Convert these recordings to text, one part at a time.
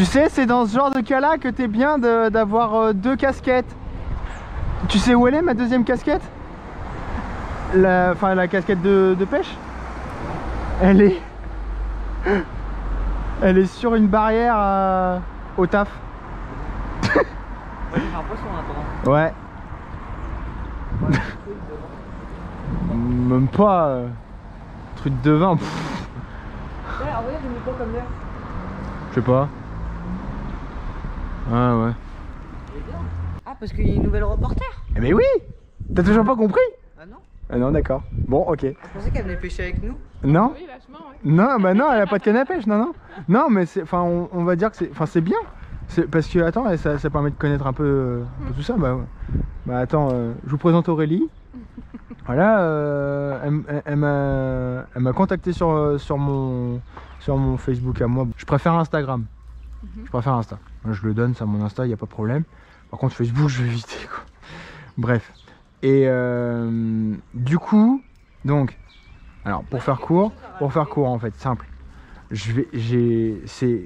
sais, c'est dans ce genre de cas-là que t'es bien d'avoir deux casquettes. Tu sais où elle est, ma deuxième casquette? Enfin, la casquette de pêche. Elle est... Elle est sur une barrière au taf. Moi j'ai fait un poisson maintenant. Ouais. Même pas... truc de vin. Ouais, en vrai, j'ai mis quoi comme l'air? Je sais pas. Ah ouais. Ah, parce qu'il y a une nouvelle reporter. Eh mais oui. T'as toujours pas compris? Ah non? Ah non, d'accord. Bon, ok. Je pensais qu'elle venait pêcher avec nous. Non? Oui, vachement, ouais. Non, bah non, elle a pas de canne à pêche, non, non. Non, mais c'est, enfin, on va dire que c'est, enfin, c'est bien. C'est parce que, attends, ça permet de connaître un peu tout ça. Bah attends, je vous présente Aurélie. Voilà, elle m'a contacté sur mon Facebook à moi. Je préfère Instagram. Je préfère Insta. Je le donne, ça mon Insta, il n'y a pas de problème. Par contre, Facebook, je vais éviter, quoi. Bref. Et du coup, donc, alors pour faire court en fait, simple. C'est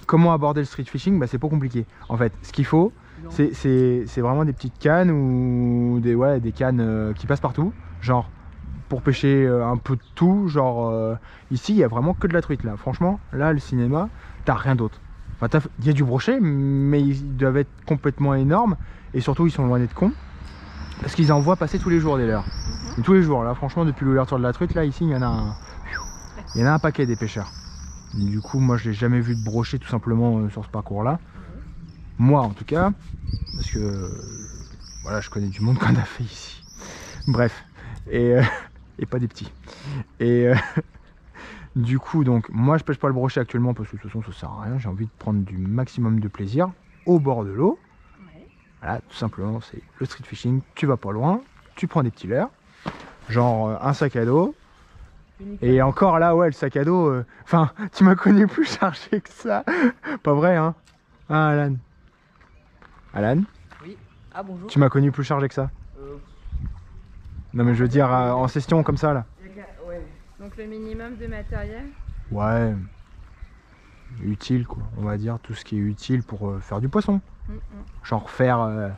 comment aborder le street fishing, bah c'est pas compliqué. En fait, ce qu'il faut, c'est vraiment des petites cannes ou des cannes qui passent partout, genre pour pêcher un peu de tout. Genre ici, il y a vraiment que de la truite là. Franchement, là le cinéma, t'as rien d'autre. Enfin, il y a du brochet, mais ils doivent être complètement énormes et surtout ils sont loin d'être cons. Parce qu'ils en voient passer tous les jours des leurres. Tous les jours, là, franchement, depuis l'ouverture de la truite, là, ici, il y en a un paquet des pêcheurs. Et du coup, moi, je n'ai jamais vu de brochet tout simplement sur ce parcours-là. Moi, en tout cas, parce que voilà, je connais du monde qu'on a fait ici. Bref, et pas des petits. Et du coup, donc, moi, je pêche pas le brochet actuellement parce que de toute façon, ça sert à rien. J'ai envie de prendre du maximum de plaisir au bord de l'eau. Voilà, tout simplement, c'est le street fishing. Tu vas pas loin, tu prends des petits leurres, genre un sac à dos. Et encore là, ouais, le sac à dos. Enfin, tu m'as connu plus chargé que ça. Pas vrai, hein? Hein, Alan? Alan? Oui. Ah, bonjour. Tu m'as connu plus chargé que ça? Non, mais je veux dire, en session comme ça, là. Ouais. Donc le minimum de matériel. Ouais. Utile, quoi. On va dire tout ce qui est utile pour faire du poisson. Genre faire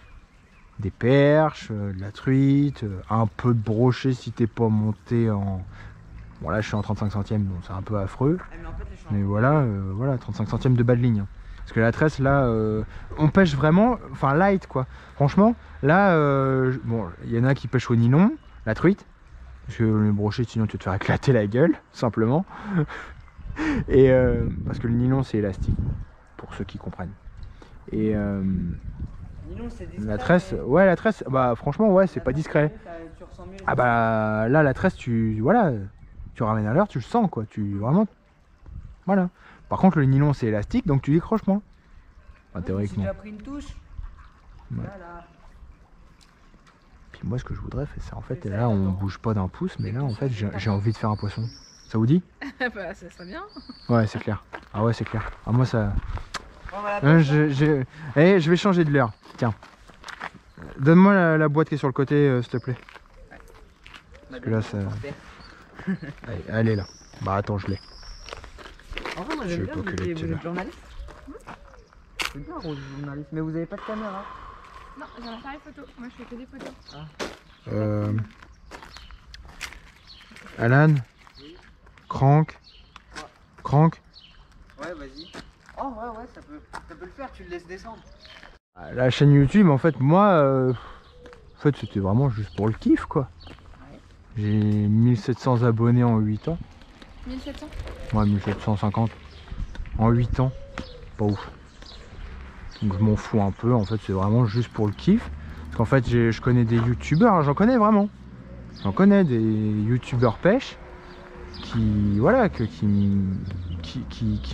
des perches, de la truite, un peu de brochet si t'es pas monté en... Bon là je suis en 35 centièmes, donc c'est un peu affreux. Mais voilà, voilà, 35 centièmes de bas de ligne. Parce que la tresse là, on pêche vraiment, enfin light quoi. Franchement, là, bon, il y en a qui pêchent au nylon, la truite. Parce que le brochet sinon tu vas te faire éclater la gueule, simplement. Et parce que le nylon c'est élastique, pour ceux qui comprennent. Et la tresse, ouais, la tresse, bah franchement, ouais, c'est pas discret. Ah bah là, la tresse, voilà, tu ramènes à l'heure, tu le sens quoi, vraiment, voilà. Par contre, le nylon c'est élastique, donc tu décroches moins. Enfin, théoriquement. J'ai déjà pris une touche. Ouais. Voilà. Puis moi, ce que je voudrais, c'est en fait, là, on bouge pas d'un pouce, mais là, en fait, j'ai envie de faire un poisson. Ça vous dit? Bah, ça serait bien. Ouais, c'est clair. Ah ouais, c'est clair. Ah moi, ça. Je vais changer de l'heure. Tiens. Donne-moi la boîte qui est sur le côté, s'il te plaît. Parce que là, ça... Allez, elle est là. Bah attends, je l'ai. En vrai, moi Je j'aime vais bien, pas que les vous là. êtes journaliste? C'est bien, Rose, journaliste. Mais vous avez pas de caméra? Non, j'ai un appareil photo. Moi, je fais que des photos. Alan? Crank? Crank? Ouais, vas-y. Oh, ouais, ça peut le faire, tu le laisses descendre. La chaîne YouTube, en fait, moi, en fait, c'était vraiment juste pour le kiff, quoi. Ouais. J'ai 1700 abonnés en 8 ans. 1700. Ouais, 1750 en 8 ans. Pas ouf. Donc je m'en fous un peu, en fait, c'est vraiment juste pour le kiff. Parce qu'en fait, je connais des youtubeurs, j'en connais vraiment. J'en connais des youtubeurs pêche qui, voilà, qui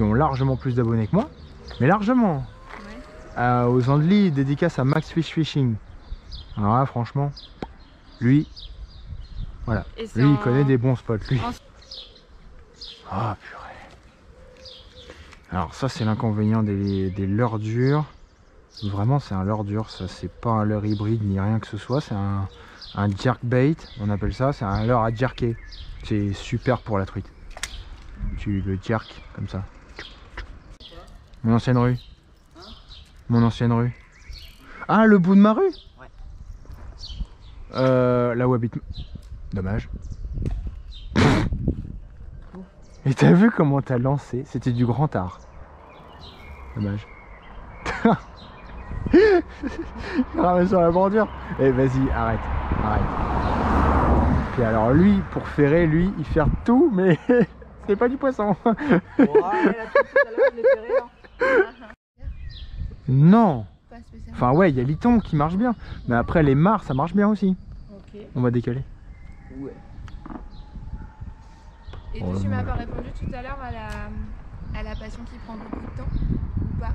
ont largement plus d'abonnés que moi. Mais largement. Ouais. Aux Andelys, dédicace à Max Fish Fishing. Alors là, franchement, lui, voilà, lui il connaît des bons spots, lui. Ah purée. Alors ça c'est l'inconvénient des leurres durs. Vraiment c'est un leurre dur, ça c'est pas un leurre hybride ni rien que ce soit, c'est un jerkbait, on appelle ça, c'est un leurre à jerker. C'est super pour la truite. Tu le jerk comme ça. Mon ancienne rue. Hein? Mon ancienne rue. Ah, le bout de ma rue? Ouais. Là où habite... Dommage. Et t'as vu comment t'as lancé? C'était du grand art. Dommage. Il ramène sur la bordure. Eh vas-y, arrête. Puis alors lui, pour ferrer, lui, il ferre tout, mais c'est pas du poisson. Ouais, là, tout à l'heure, je l'ai ferré, hein. Non. Pas spécialement. Enfin ouais, il y a l'iton qui marche bien. Mais après les mares, ça marche bien aussi. Ok. On va décaler. Ouais. Et Oh, toi, tu non. m'as pas répondu tout à l'heure à la passion qui prend beaucoup de temps ou pas?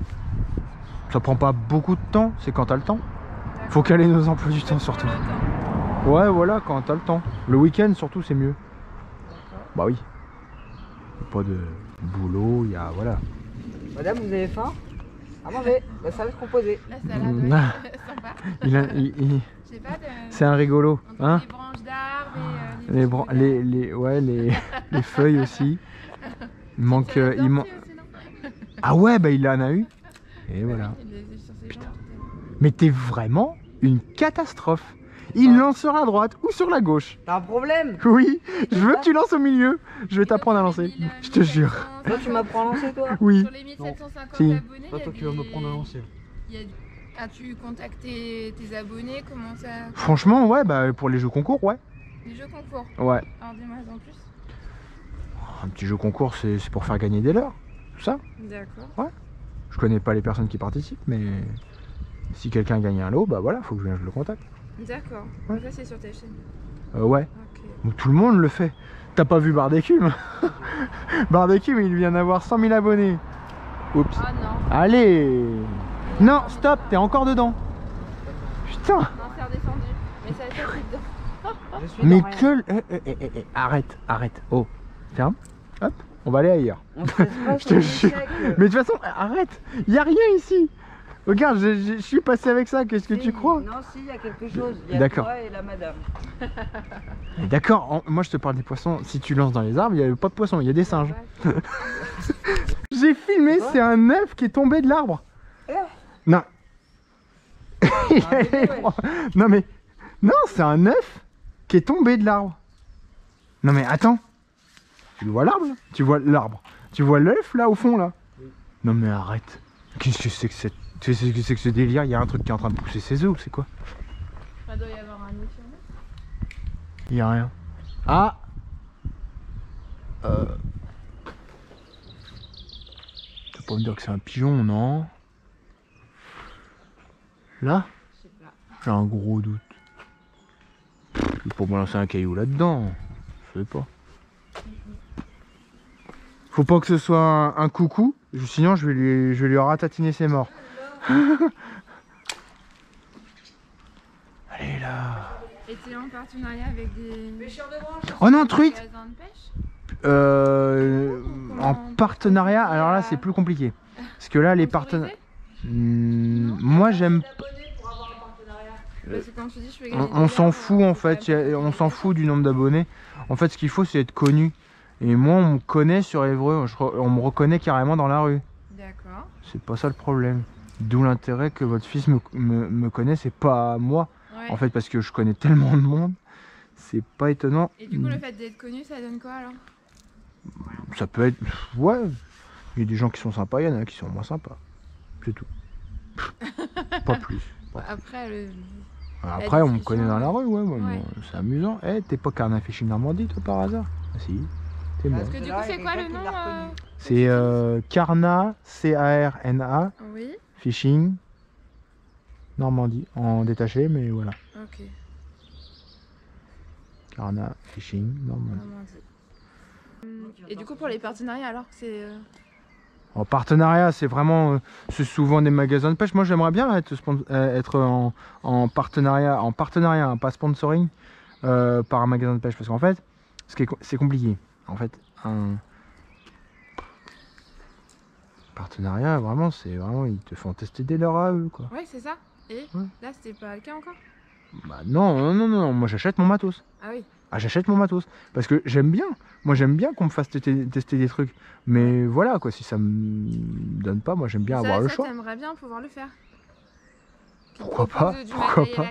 Ça prend pas beaucoup de temps, c'est quand t'as le temps. D'accord. Faut caler nos emplois du temps Prends surtout. le temps. Ouais, voilà, quand t'as le temps. Le week-end surtout, c'est mieux. D'accord. Bah oui. Pas de boulot, il y a... Voilà. Madame, vous avez faim? À manger, la salade composée. La salade, ouais. Ah. Sympa. J'ai pas de... C'est un rigolo, Entre hein. les branches d'arbres et Les, petits bouts ouais, les feuilles aussi. Il manque... Tu as il man- aussi, non? Ah ouais, bah il en a eu. Et voilà. Il les a sur ses jambes, tout à Mais t'es vraiment une catastrophe. Il lancera à droite ou sur la gauche. T'as un problème? Oui, je veux que tu lances au milieu. Je vais t'apprendre à lancer. Je te jure. Toi, tu m'apprends à lancer, toi? Oui. Sur les 1750 Si. abonnés, il y a qui vas m'apprendre à lancer. il y a... As-tu contacté tes abonnés? Comment ça... Franchement, ouais, bah pour les jeux concours, ouais. Les jeux concours? Ouais. Alors dis-moi en plus. Un petit jeu concours, c'est pour faire gagner des leurres. Tout ça. D'accord. Je connais pas les personnes qui participent, mais si quelqu'un gagne un lot, bah voilà, faut que je le contacte. D'accord. Ouais. Ça c'est sur ta chaîne. Ouais. Ok. Donc, tout le monde le fait. T'as pas vu Bardécume? Bardécume, il vient d'avoir 100 000 abonnés. Oups. Ah non. Allez. Non, stop, t'es encore dedans. Putain. Non, c'est redescendu. Mais ça a été pris dedans. Je suis Mais dans rien. que... Arrête. Oh, ferme. Hop, on va aller ailleurs. On se laisse pas Je sur te un jure. échec. Mais de toute façon, arrête. Y a rien ici. Regarde, je suis passé avec ça. Qu'est-ce que Si, tu crois? Non, si, il y a quelque chose. Il y a D'accord. toi et la madame. D'accord, moi je te parle des poissons. Si tu lances dans les arbres, il n'y a pas de poissons, il y a des singes. Ouais. J'ai filmé, Quoi? c'est un œuf qui est tombé de l'arbre. Eh Non. Il Un allait bébé, ouais. prendre- Non mais... Non, c'est un œuf qui est tombé de l'arbre. Non mais attends. Tu vois l'arbre là? Tu vois l'arbre. Tu vois l'œuf là au fond là? Oui. Non mais arrête. Qu'est-ce que c'est que cette... Qu'est-ce que c'est que ce délire? Il y a un truc qui est en train de pousser ses œufs ou c'est quoi? Il doit y avoir un nid sur nous. Il y a rien. Ah. Tu vas pas me dire que c'est un pigeon, non? Là? Je sais pas. J'ai un gros doute. Il faut me lancer un caillou là-dedans. Je sais pas. Faut pas que ce soit un coucou, sinon je vais lui ratatiner ses morts. Allez là. Et tu es en partenariat avec des Pêcheur de branche. Oh non, truite. magasins de pêche? En partenariat, alors là c'est plus compliqué. Parce que là les partenariats... Sponsorisé? Moi j'aime... D'abonnés pour avoir un partenariat. Parce que quand tu dis je fais gagner On des s'en heures, fout en fait, on s'en fout du nombre d'abonnés. En fait ce qu'il faut c'est être connu. Et moi on me connaît sur Évreux, on me reconnaît carrément dans la rue. D'accord. C'est pas ça le problème. D'où l'intérêt que votre fils me connaisse et pas moi. Ouais. En fait parce que je connais tellement de monde, c'est pas étonnant. Et du coup, le fait d'être connu, ça donne quoi alors? Ça peut être... Ouais, il y a des gens qui sont sympas, il y en a qui sont moins sympas. C'est tout. Pas plus. Après, Après, on me discussion, connaît dans la rue, ouais, ouais. bon, c'est amusant. Eh, t'es pas Carnat Fishing Normandie, toi, par hasard? Ah si, t'es moi. parce que du coup, Là, il y a c'est quoi le quelqu'un nom qui l'a reconnu. C'est Carnat, C-A-R-N-A, Oui, Fishing Normandie, en détaché, mais voilà. ok. Carnat Fishing Normandie. Normandie. Et du coup, pour les partenariats, alors, c'est... En partenariat, c'est vraiment, c'est souvent des magasins de pêche. Moi, j'aimerais bien être, en partenariat, hein, pas sponsoring, par un magasin de pêche, parce qu'en fait, c'est compliqué. En fait, un partenariat, vraiment, c'est vraiment, ils te font tester des leurres à eux, quoi. Ouais, c'est ça. Et Ouais. là, c'était pas le cas encore? Bah non, moi j'achète mon matos. Ah oui. ah, j'achète mon matos. Parce que j'aime bien. Moi, j'aime bien qu'on me fasse tester des trucs. Mais voilà, quoi, si ça me donne pas, moi, j'aime bien avoir le choix. T'aimerais bien pouvoir le faire. Pourquoi pas? Pourquoi pas?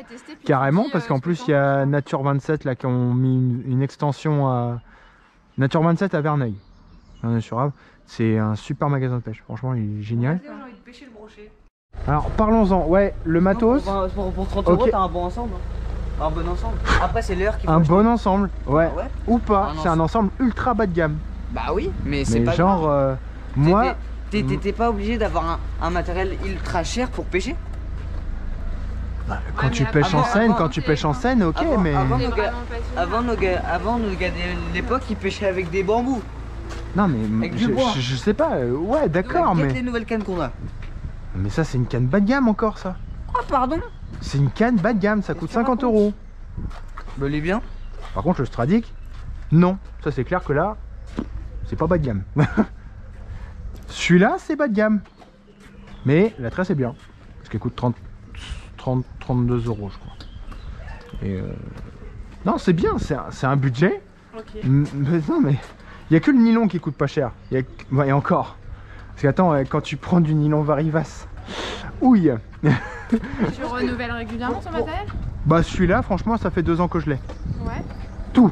Carrément, parce qu'en plus, il y a Nature 27 là qui ont mis une extension à Nature 27 à Verneuil. C'est un super magasin de pêche. Franchement, il est génial. J'ai envie de pêcher le brochet. Alors, parlons-en. Ouais, le matos. Pour 30 euros, Ok. t'as un bon ensemble. Un bon ensemble. Après, c'est l'heure qui faut Un acheter. bon ensemble. Ouais. Ah ouais. Ou pas. Un C'est un ensemble ultra bas de gamme. Bah oui, mais c'est Mais pas genre, grave. moi. T'es pas obligé d'avoir un matériel ultra cher pour pêcher. Quand tu pêches en Seine, quand tu pêches en Seine, ok, mais. Avant nos gars de l'époque, ils pêchaient avec des bambous. Non, mais Avec du bois. je sais pas. Ouais, d'accord, Regarde mais. les nouvelles cannes qu'on a. Mais ça, c'est une canne bas de gamme encore, ça. Ah, pardon. C'est une canne bas de gamme, ça coûte 50 euros. Bah, elle est bien. Par contre, le Stradic, non. Ça, c'est clair que là, c'est pas bas de gamme. Celui-là, c'est bas de gamme. Mais la tresse est bien. Parce qu'elle coûte 32 euros, je crois. Et non, c'est bien, c'est un budget. Ok. Mais non, mais il n'y a que le nylon qui coûte pas cher. Et encore. Parce qu'attends, quand tu prends du nylon Varivas, ouille. Tu renouvelles régulièrement ton matériel? Bah celui-là, franchement, ça fait 2 ans que je l'ai. Ouais. Tout.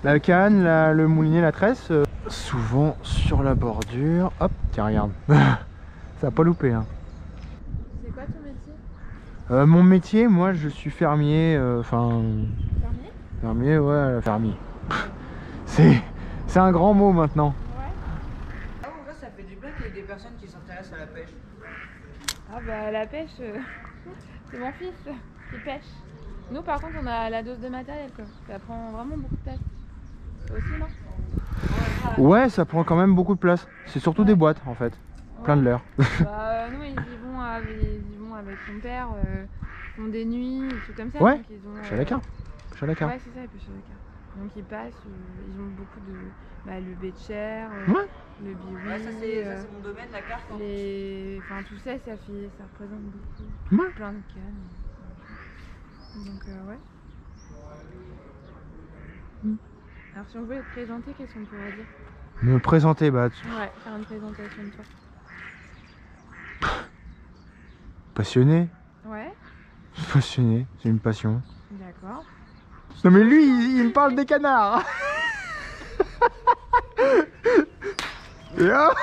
La canne, le moulinet, la tresse. Souvent sur la bordure. Hop, tiens, regarde. Ça a pas loupé, hein. C'est quoi ton métier? Mon métier, moi, je suis fermier. Enfin. Fermier? Fermier, ouais, fermier. C'est un grand mot maintenant. Ouais. Ah, en vrai, ça fait du bien qu'il y ait des personnes qui s'intéressent à la pêche. Ah bah la pêche, c'est mon fils qui pêche. Nous par contre on a la dose de matériel quoi. Ça prend vraiment beaucoup de place. Toi aussi non? Ouais, ça prend quand même beaucoup de place. C'est surtout des boîtes en fait. Plein de leurres. Bah nous ils y vont avec son père, ils font des nuits, des trucs comme ça. Ouais, donc ils ont, je suis à la carte. Je suis à la carte. Ouais c'est ça, ils pêchent à la carte. Donc ils passent, ils ont beaucoup de... Bah, le bécher, Ouais. le biwi, Ouais, ça c'est mon domaine, la carte. Hein. enfin tout ça, ça représente beaucoup. Ouais. Plein de cannes. Donc ouais. Alors si on voulait te présenter, qu'est-ce qu'on pourrait dire? Me présenter, bah. Ouais, faire une présentation de toi. Passionné. Ouais, Passionné, c'est une passion. d'accord. Non mais lui, il me parle des canards. Et hop.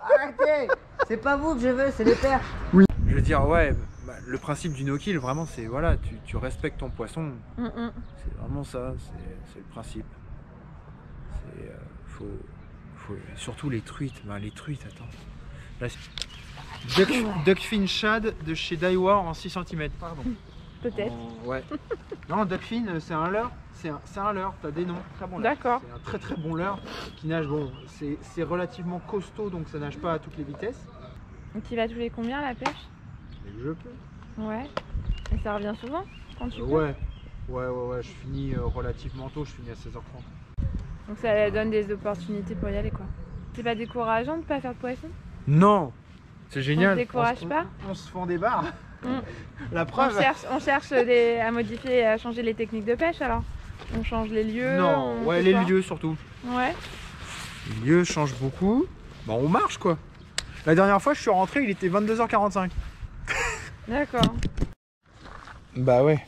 Arrêtez. C'est pas vous que je veux, c'est les pères. Oui. Je veux dire, ouais, bah, le principe du no-kill, vraiment, c'est voilà, tu respectes ton poisson. C'est vraiment ça, c'est le principe. C'est faut surtout les truites. Bah, les truites, attends. Là, Duckfin Shad de chez Daiwa en 6 cm. Pardon. Peut-être. Ouais. Non, Duckfin, c'est un leurre. C'est un leurre, t'as des noms. Très bon leurre. D'accord. C'est un très très bon leurre qui nage. Bon, c'est relativement costaud donc ça nage pas à toutes les vitesses. Donc il va tous les combien la pêche? Dès que je peux. Ouais. Et ça revient souvent quand tu peux? Ouais. Ouais, je finis relativement tôt, je finis à 16h30. Donc ça donne des opportunités pour y aller quoi. C'est pas décourageant de pas faire de poisson? Non. C'est génial. On se décourage pas? On se fend des barres. Mm. La preuve. On cherche à modifier, à changer les techniques de pêche alors? On change les lieux? Non, on ouais, fait les quoi? lieux surtout. Ouais. Les lieux changent beaucoup. Bon, on marche quoi. La dernière fois, je suis rentré, il était 22h45. D'accord. Bah ouais,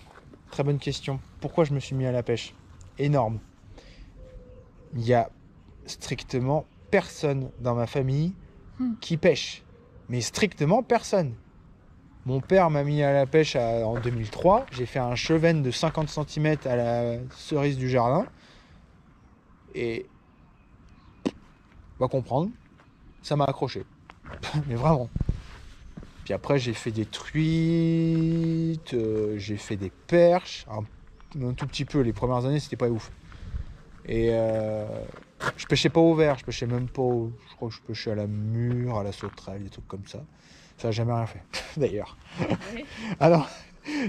très bonne question. Pourquoi je me suis mis à la pêche? Énorme. Il y a strictement personne dans ma famille qui pêche. Mais strictement personne. Mon père m'a mis à la pêche en 2003. J'ai fait un cheven de 50 cm à la cerise du jardin. Et on va comprendre, ça m'a accroché. Mais vraiment. Puis après j'ai fait des truites, j'ai fait des perches, un tout petit peu. Les premières années c'était pas ouf. Et je pêchais pas au verre, je pêchais même pas je crois que je pêchais à la mûre, à la sauterelle, des trucs comme ça. Ça n'a jamais rien fait d'ailleurs. Oui. Alors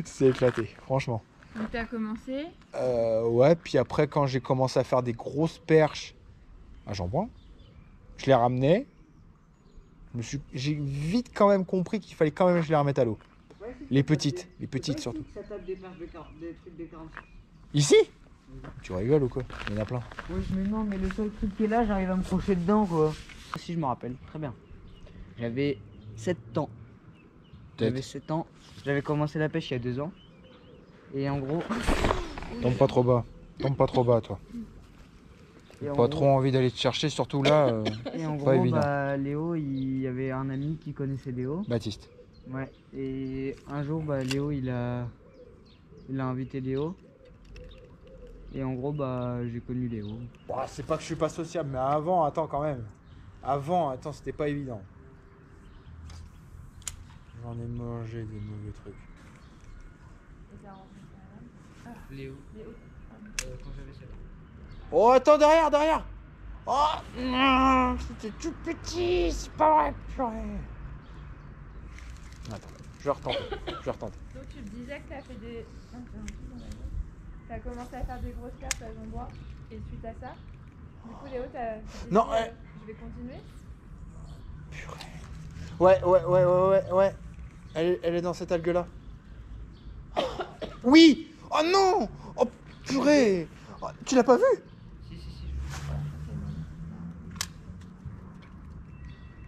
c'est éclaté, franchement. Donc t'as commencé? Ouais, puis après quand j'ai commencé à faire des grosses perches à Jambouin, je les ramenais. J'ai vite quand même compris qu'il fallait quand même que je les remette à l'eau. Ouais, Les petites surtout. Ça tape des perches des trucs des 40. Ici? Tu rigoles ou quoi? Il y en a plein. Oui, mais non, mais le seul truc qui est là, j'arrive à me crocher dedans, quoi. Si je me rappelle, très bien. J'avais 7 ans. J'avais 7 ans. J'avais commencé la pêche il y a 2 ans. Et en gros. Tombe pas trop bas. Tombe pas trop bas, toi. Pas trop envie d'aller te chercher, surtout là. Et en pas gros, évident. bah, Léo, il y avait un ami qui connaissait Léo. Baptiste. Ouais. Et un jour, bah, Léo, il a invité Léo. Et en gros, bah, j'ai connu Léo. Bah, c'est pas que je suis pas sociable, mais avant, attends quand même. Avant, attends, c'était pas évident. J'en ai mangé des mauvais trucs. Léo. Quand j'avais 7 ans. Oh, attends, derrière! Oh, non, c'était tout petit, c'est pas vrai, purée. Attends, je vais retenter. Donc tu me disais que t'as fait des... T'as commencé à faire des grosses pertes à Jombois, et suite à ça, du coup Léo, t'as dit, Non, je vais continuer. Ouais. Elle est dans cette algue-là. Oui! Oh non! Oh, purée! Oh, tu l'as pas vu? Si.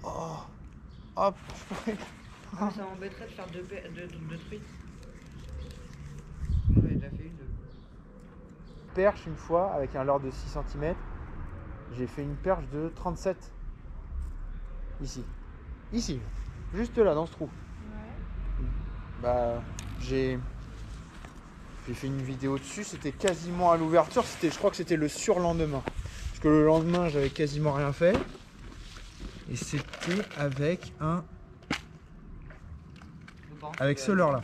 Oh, purée. Ah, ça m'embêterait de faire deux truites. Moi, j'avais déjà fait une. Perche une fois avec un leurre de 6 cm. J'ai fait une perche de 37. Ici. Juste là, dans ce trou. Ouais. Bah, j'ai fait une vidéo dessus, c'était quasiment à l'ouverture, je crois que c'était le surlendemain. Parce que le lendemain, j'avais quasiment rien fait. Et c'était avec ce leurre là.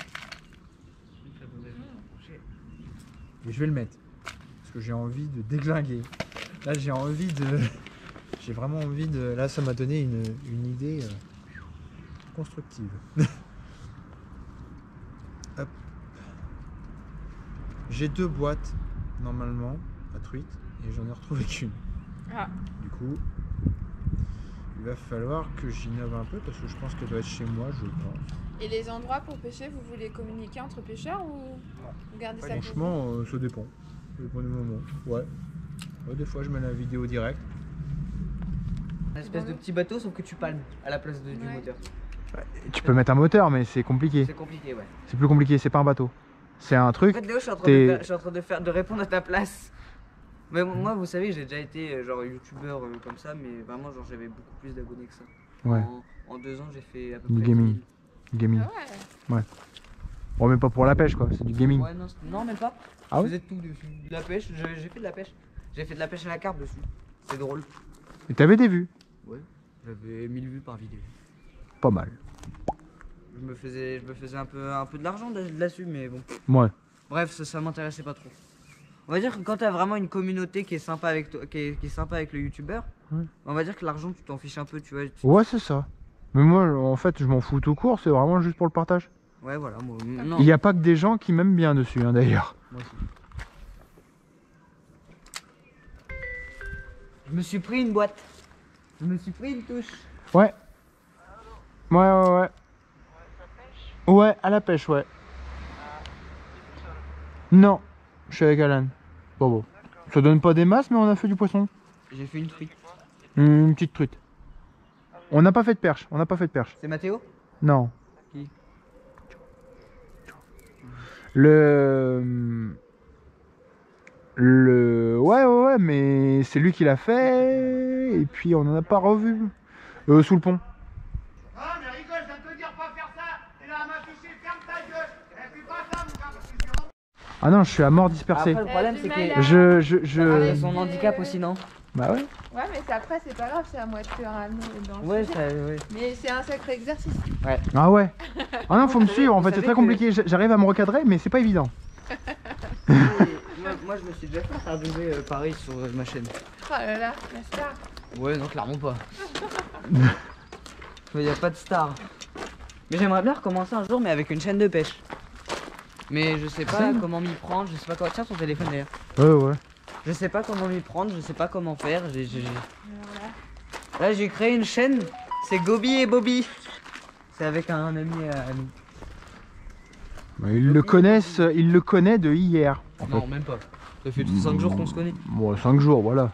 Et je vais le mettre. Parce que j'ai envie de déglinguer. Là, j'ai vraiment envie de... Là, ça m'a donné une idée constructive. Hop. J'ai 2 boîtes, normalement, à truite. Et j'en ai retrouvé qu'une. Ah. Du coup, il va falloir que j'innove un peu. Parce que je pense qu'elle doit être chez moi, je pense. Et les endroits pour pêcher, vous voulez communiquer entre pêcheurs ou vous gardez ça pour vous? Franchement, ça dépend. Ça dépend du moment. Ouais, des fois, je mets la vidéo direct. Une espèce de petit bateau, sauf que tu palmes à la place du moteur. Tu peux mettre un moteur, mais c'est compliqué. C'est compliqué, ouais. C'est plus compliqué, c'est pas un bateau. C'est un En truc. fait, Léo, je suis en train de répondre à ta place. Mais moi, vous savez, j'ai déjà été genre youtubeur comme ça, mais vraiment, genre, j'avais beaucoup plus d'abonnés que ça. Ouais. En 2 ans, j'ai fait à peu Du près gaming. 10 000. Gaming. Ah ouais. Bon, mais pas pour la pêche, quoi. C'est du gaming. Ouais, non, même pas. Ah Je ouais? faisais tout dessus. De la pêche, j'ai fait de la pêche. J'ai fait de la pêche à la carte dessus. C'est drôle. Et t'avais des vues? Ouais. J'avais 1000 vues par vidéo. Pas mal. Je me faisais un peu de l'argent là-dessus, mais bon. Ouais. Bref, ça m'intéressait pas trop. On va dire que quand t'as vraiment une communauté qui est sympa avec toi, qui est sympa avec le youtubeur, Ouais. on va dire que l'argent, tu t'en fiches un peu, tu vois. Ouais, c'est ça. Mais moi, en fait, je m'en fous tout court. C'est vraiment juste pour le partage. Ouais, voilà. Moi, non. Il n'y a pas que des gens qui m'aiment bien dessus, hein, d'ailleurs. Moi aussi. Je me suis pris une boîte. Je me suis pris une touche. Ouais. Ouais. Ouais, à la pêche, ouais. Non, je suis avec Alan. Bon. Ça donne pas des masses, mais on a fait du poisson. J'ai fait une truite. Une petite truite. On n'a pas fait de perche. C'est Mathéo? Non. Qui? Ouais, mais c'est lui qui l'a fait. Et puis on en a pas revu. Sous le pont. Ah, mais rigole, je viens de te dire pas faire ça. Et là, m'afficher, ferme ta gueule. Et fais pas ça, mon gars, parce que je suis Ah non, je suis à mort dispersé. Après, le problème, c'est que Je... son handicap aussi, non? Bah ouais. Ouais, mais après, c'est pas grave, c'est à moi de te ramener dans le Ouais, sujet. ouais. Mais c'est un sacré exercice. Ah ouais. Ah non, faut me suivre. En fait, Vous c'est savez très compliqué. J'arrive à me recadrer, mais c'est pas évident. Moi, je me suis déjà fait arriver pareil sur ma chaîne. Oh là là, la star. Ouais, non, clairement pas. Il n'y a pas de star. Mais j'aimerais bien recommencer un jour, mais avec une chaîne de pêche. Mais je sais pas comment m'y prendre, je sais pas quoi. Tiens, ton téléphone d'ailleurs. Ouais. Je sais pas comment m'y prendre, je sais pas comment faire. Alors là. Là, j'ai créé une chaîne, c'est Gobi et Bobby. C'est avec un ami à nous. Bah, il le connaît de hier. Non, fait. même pas. Ça fait 5 jours qu'on se connaît. Bon, 5 jours, voilà.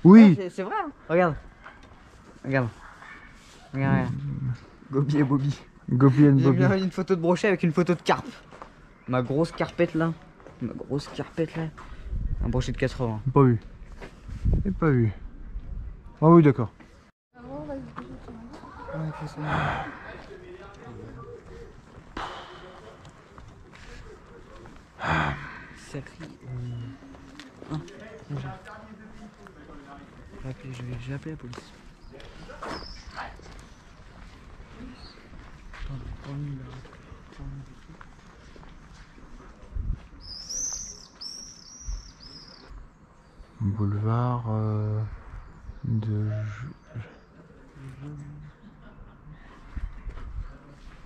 Oui. Ah, c'est vrai, hein. Regarde. Regarde. Regarde. Gobi et Bobby. Gopi and J'ai Bobby. mis une photo de brochet avec une photo de carpe. Ma grosse carpette là. Ma grosse carpette là. Un brochet de 80. Pas vu. J'ai pas vu. Ah oui, d'accord. Sacré. Je vais appeler la police. Boulevard de...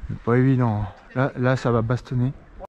C'est pas évident. Là, ça va bastonner.